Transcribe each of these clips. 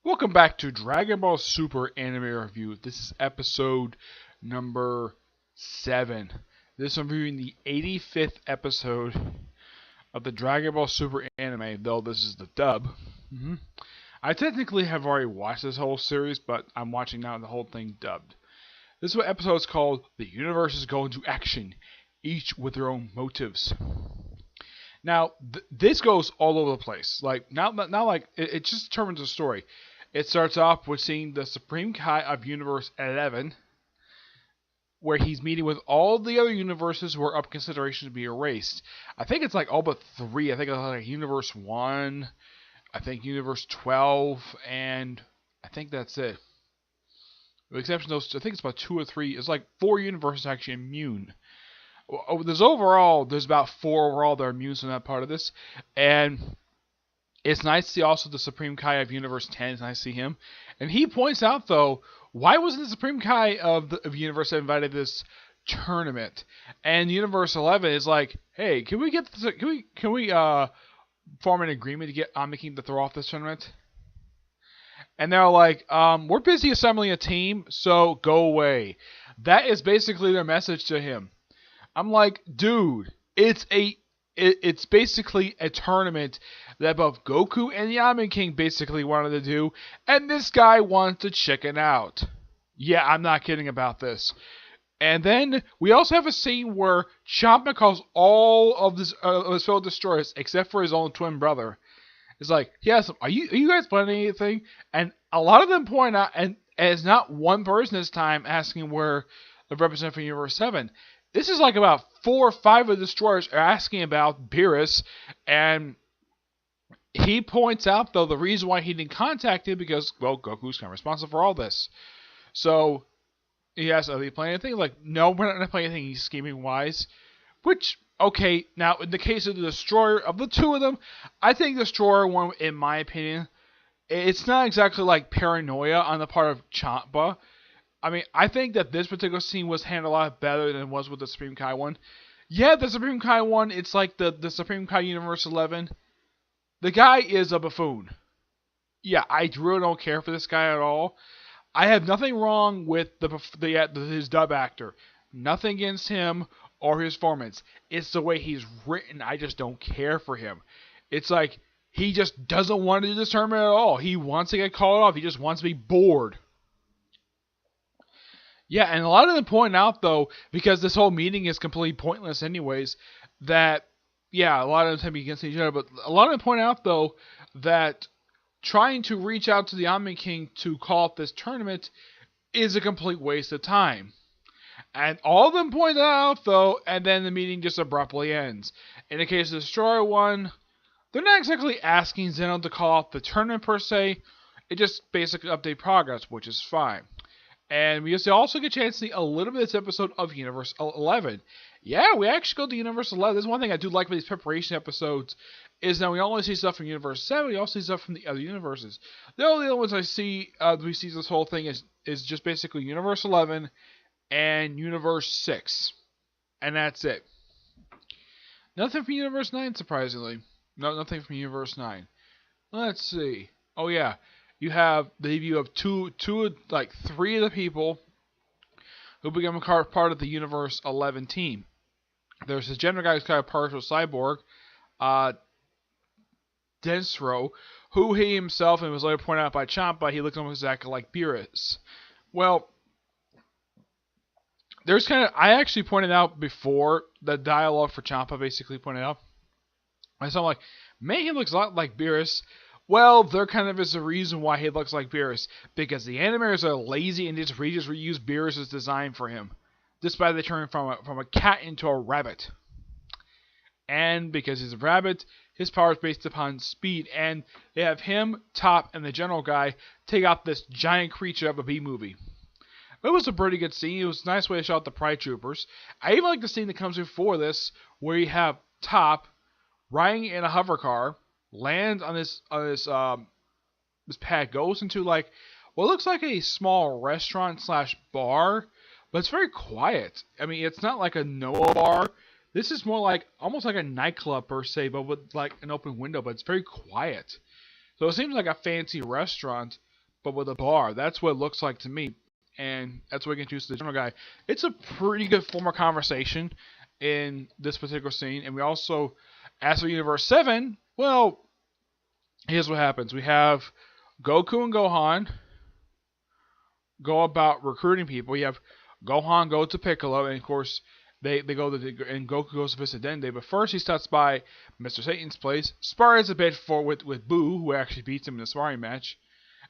Welcome back to Dragon Ball Super Anime Review. This is episode number 7. This is reviewing the 85th episode of the Dragon Ball Super Anime, though this is the dub. I technically have already watched this whole series, but I'm watching now the whole thing dubbed. This is what episode is called The Universes Go Into Action, each with their own motives. Now, this goes all over the place. It just determines the story. It starts off with seeing the Supreme Kai of Universe 11, where he's meeting with all the other universes who are up consideration to be erased. I think it's like all but 3. I think it's like Universe 1, I think Universe 12, and I think that's it. With the exception of those, I think it's about 2 or 3. It's like 4 universes actually immune. There's about 4 overall that are immune from that part of this, and it's nice to see also the Supreme Kai of Universe 10. It's nice to see him. And he points out, though, why wasn't the Supreme Kai of Universe 7 invited to this tournament? And Universe 11 is like, hey, can we form an agreement to get Anakin to throw off this tournament? And they're like, we're busy assembling a team, so go away. That is basically their message to him. I'm like, dude, it's basically a tournament that both Goku and Yamen King basically wanted to do, and this guy wants to chicken out. Yeah, I'm not kidding about this. And then we also have a scene where Champa calls all of his fellow destroyers, except for his own twin brother. It's like, yes, are you guys planning anything? And a lot of them point out, and it's not one person this time asking where the representative from Universe 7. This is like about 4 or 5 of the destroyers are asking about Beerus, and he points out, though, the reason why he didn't contact him because, well, Goku's kind of responsible for all this. So, he asks, are they planning anything? Like, no, we're not going to play anything scheming-wise. Which, okay, now, in the case of the Destroyer, of the 2 of them, I think the Destroyer one, in my opinion, it's not exactly like paranoia on the part of Champa. I mean, I think that this particular scene was handled a lot better than it was with the Supreme Kai one. Yeah, the Supreme Kai one, it's like the Supreme Kai Universe 11. The guy is a buffoon. Yeah, I really don't care for this guy at all. I have nothing wrong with his dub actor. Nothing against him or his performance. It's the way he's written. I just don't care for him. It's like he just doesn't want to do this tournament at all. He wants to get called off. He just wants to be bored. Yeah, and a lot of them point out, though, because this whole meeting is completely pointless anyways, that, yeah, a lot of them be against each other, but a lot of them point out, though, that trying to reach out to the Anakin King to call up this tournament is a complete waste of time. And all of them point that out, though, and then the meeting just abruptly ends. In the case of the Destroyer one, they're not exactly asking Zeno to call up the tournament per se, it just basically update progress, which is fine. And we also get a chance to see a little bit of this episode of Universe 11. Yeah, we actually go to Universe 11. This is one thing I do like about these preparation episodes, is that we only see stuff from Universe 7, we also see stuff from the other universes. The only other ones we see this whole thing is just basically Universe 11 and Universe 6. And that's it. Nothing from Universe 9, surprisingly. No, nothing from Universe 9. Let's see. Oh, yeah. You have the debut of 3 of the people who become a part of the Universe 11 team. There's this general guy who's kind of partial cyborg, Densro, who he himself, and was later pointed out by Champa, he looks almost exactly like Beerus. Well, I actually pointed out before the dialogue for Champa basically pointed out. I saw like, man, he looks a lot like Beerus. Well, there kind of is a reason why he looks like Beerus. Because the animators are lazy and just reuse Beerus' design for him. Despite they turn from a cat into a rabbit. And because he's a rabbit, his power is based upon speed. And they have him, Top, and the general guy take out this giant creature of a B-movie. It was a pretty good scene. It was a nice way to show out the Pride Troopers. I even like the scene that comes before this, where you have Top riding in a hover car, lands on this pad, goes into like what looks like a small restaurant / bar, but it's very quiet. I mean, it's not like a Noah bar. This is more like almost like a nightclub per se, but with like an open window, but it's very quiet. So it seems like a fancy restaurant, but with a bar. That's what it looks like to me. And that's what we can introduce the general guy. It's a pretty good form of conversation in this particular scene. And we also, as for Universe 7, well, here's what happens. We have Goku and Gohan go about recruiting people. We have Gohan go to Piccolo, and of course, they go to, and Goku goes to visit Dende. But first, he stops by Mr. Satan's place, spars a bit with Boo, who actually beats him in the sparring match.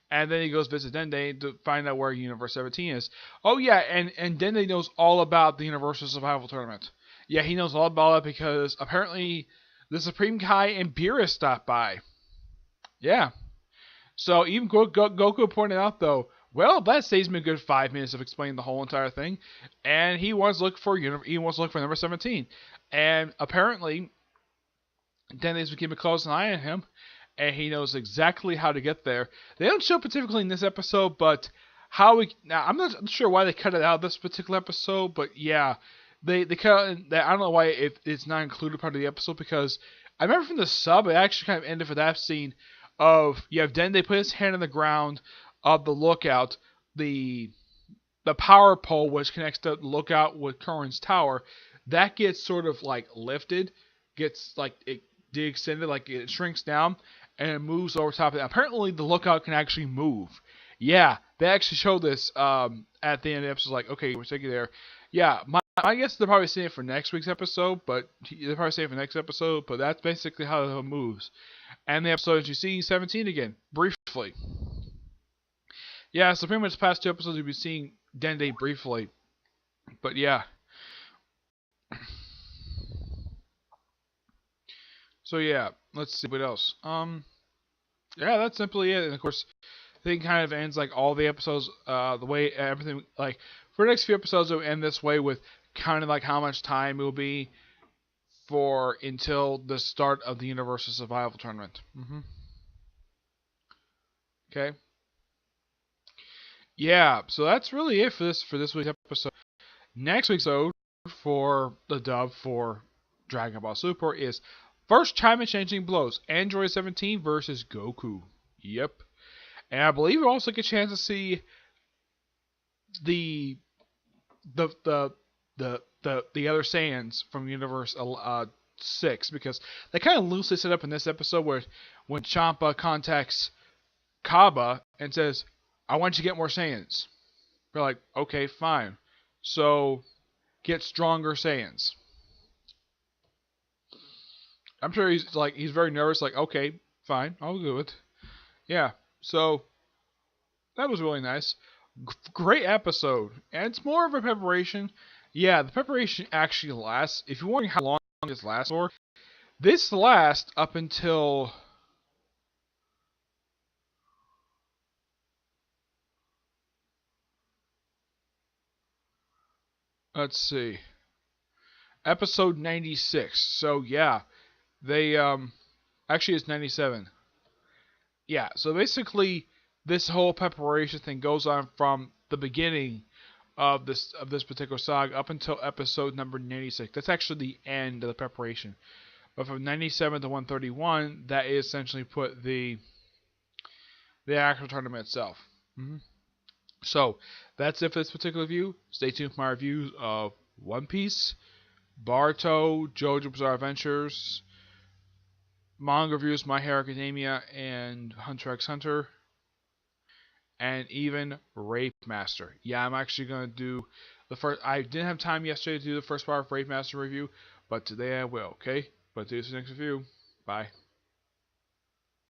And then he goes visit Dende to find out where Universe 17 is. Oh yeah, and Dende knows all about the Universal Survival Tournament. Yeah, he knows all about it because apparently the Supreme Kai and Beerus stopped by. Yeah. So even Goku pointed out though, well, that saves me a good 5 minutes of explaining the whole entire thing. And he wants to look for number 17. And apparently Dende's been keeping a close eye on him, and he knows exactly how to get there. They don't show particularly in this episode, but now I'm not sure why they cut it out of this particular episode, but yeah, they cut it. I don't know why it's not included part of the episode, because I remember from the sub it actually kind of ended for that scene of you have Dende put his hand on the ground of the lookout, the power pole which connects the lookout with Curran's tower, that gets sort of like lifted, gets like it de-extended, like it shrinks down, and it moves over top of it. Apparently, the lookout can actually move. Yeah, they actually show this at the end of the episode. Like, okay, we're taking there. Yeah, my guess is they're probably seeing it for next week's episode, but they're probably saying it for next episode. But that's basically how it moves. And the episode is you see 17 again, briefly. Yeah, so pretty much the past 2 episodes you'll be seeing Dende briefly. But yeah. So yeah, let's see what else. Yeah, that's simply it. And of course, I think it kind of ends like all the episodes. The way everything like for the next few episodes, it'll end this way with kind of like how much time it will be for until the start of the Universal Survival Tournament. Okay. Yeah, so that's really it for this week's episode. Next week's episode for the dub for Dragon Ball Super is First Time and Changing Blows, Android 17 versus Goku. Yep. And I believe we also get a chance to see the other Saiyans from Universe 6, because they kind of loosely set up in this episode where when Champa contacts Kaba and says, I want you to get more Saiyans. They're like, okay, fine. So, get stronger Saiyans. I'm sure he's very nervous, like, okay, fine, I'll do it. Yeah, so that was really nice. Great episode. And it's more of a preparation. Yeah, the preparation actually lasts. If you're wondering how long this lasts for, this lasts up until let's see, episode 96. So yeah, they actually it's 97. Yeah, so basically this whole preparation thing goes on from the beginning of this particular saga up until episode number 96. That's actually the end of the preparation. But from 97 to 131, that is essentially put the actual tournament itself. So that's it for this particular review. Stay tuned for my reviews of One Piece, Boruto, JoJo's Bizarre Adventures, manga reviews, My Hero Academia, and Hunter x Hunter, and even Rape Master. Yeah, I'm actually going to do the first. I didn't have time yesterday to do the first part of Rape Master review, but today I will, okay? But do this next review. Bye.